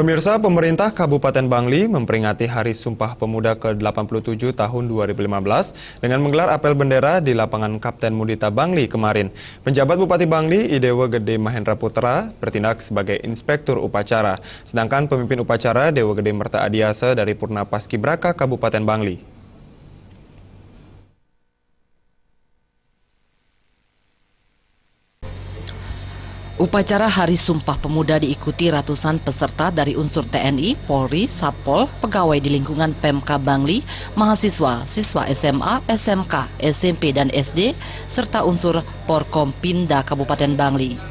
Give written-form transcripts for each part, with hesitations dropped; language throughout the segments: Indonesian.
Pemirsa, pemerintah Kabupaten Bangli memperingati Hari Sumpah Pemuda ke-87 tahun 2015 dengan menggelar apel bendera di lapangan Kapten Mudita Bangli kemarin. Penjabat Bupati Bangli, Idewa Gede Mahendra Putra, bertindak sebagai inspektur upacara. Sedangkan pemimpin upacara Dewa Gede Merta Adiasa dari Purna Paskibraka Kabupaten Bangli. Upacara Hari Sumpah Pemuda diikuti ratusan peserta dari unsur TNI, Polri, Satpol, pegawai di lingkungan Pemka Bangli, mahasiswa, siswa SMA, SMK, SMP, dan SD, serta unsur Porkompinda Kabupaten Bangli.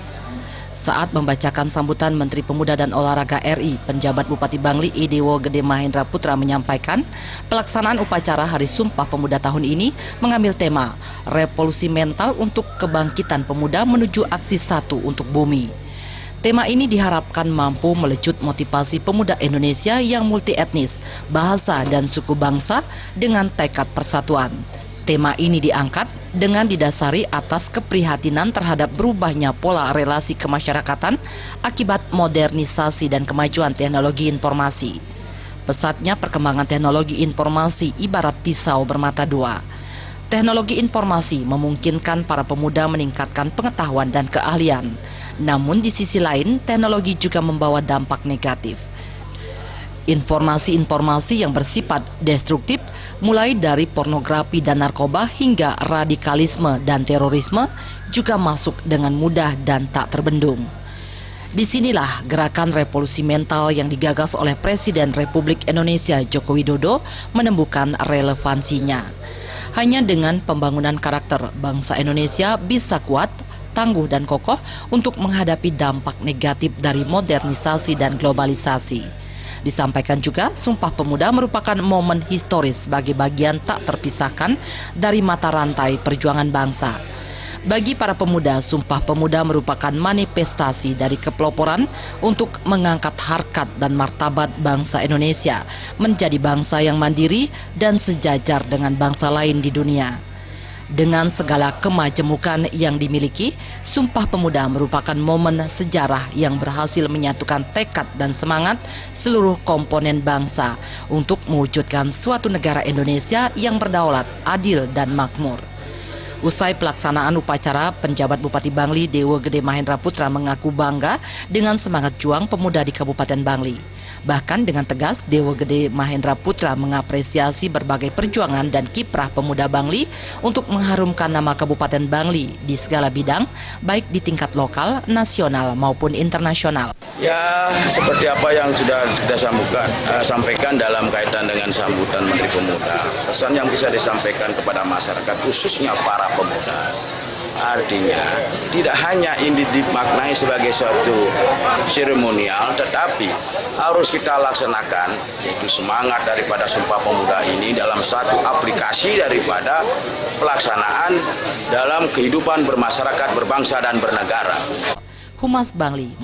Saat membacakan sambutan Menteri Pemuda dan Olahraga RI, penjabat Bupati Bangli Idewa Gede Mahendra Putra menyampaikan, pelaksanaan upacara Hari Sumpah Pemuda tahun ini mengambil tema Revolusi Mental untuk Kebangkitan Pemuda menuju Aksi Satu untuk Bumi. Tema ini diharapkan mampu melecut motivasi pemuda Indonesia yang multi etnis, bahasa, dan suku bangsa dengan tekad persatuan. Tema ini diangkat dengan didasari atas keprihatinan terhadap berubahnya pola relasi kemasyarakatan akibat modernisasi dan kemajuan teknologi informasi. Pesatnya perkembangan teknologi informasi ibarat pisau bermata dua. Teknologi informasi memungkinkan para pemuda meningkatkan pengetahuan dan keahlian. Namun di sisi lain, teknologi juga membawa dampak negatif. Informasi-informasi yang bersifat destruktif, mulai dari pornografi dan narkoba hingga radikalisme dan terorisme, juga masuk dengan mudah dan tak terbendung. Disinilah gerakan revolusi mental yang digagas oleh Presiden Republik Indonesia Joko Widodo menemukan relevansinya. Hanya dengan pembangunan karakter, bangsa Indonesia bisa kuat, tangguh, dan kokoh untuk menghadapi dampak negatif dari modernisasi dan globalisasi. Disampaikan juga, Sumpah Pemuda merupakan momen historis bagi bagian tak terpisahkan dari mata rantai perjuangan bangsa. Bagi para pemuda, Sumpah Pemuda merupakan manifestasi dari kepeloporan untuk mengangkat harkat dan martabat bangsa Indonesia menjadi bangsa yang mandiri dan sejajar dengan bangsa lain di dunia. Dengan segala kemajemukan yang dimiliki, Sumpah Pemuda merupakan momen sejarah yang berhasil menyatukan tekad dan semangat seluruh komponen bangsa untuk mewujudkan suatu negara Indonesia yang berdaulat, adil, dan makmur. Usai pelaksanaan upacara, penjabat Bupati Bangli Dewa Gede Mahendra Putra mengaku bangga dengan semangat juang pemuda di Kabupaten Bangli. Bahkan dengan tegas, Dewa Gede Mahendra Putra mengapresiasi berbagai perjuangan dan kiprah pemuda Bangli untuk mengharumkan nama Kabupaten Bangli di segala bidang, baik di tingkat lokal, nasional, maupun internasional. Ya, seperti apa yang sudah kita sampaikan dalam kaitan dengan sambutan Menteri Pemuda. Pesan yang bisa disampaikan kepada masyarakat, khususnya para pemuda. Artinya, tidak hanya ini dimaknai sebagai suatu seremonial, tetapi harus kita laksanakan, yaitu semangat daripada Sumpah Pemuda ini dalam suatu aplikasi daripada pelaksanaan dalam kehidupan bermasyarakat, berbangsa, dan bernegara. Humas Bangli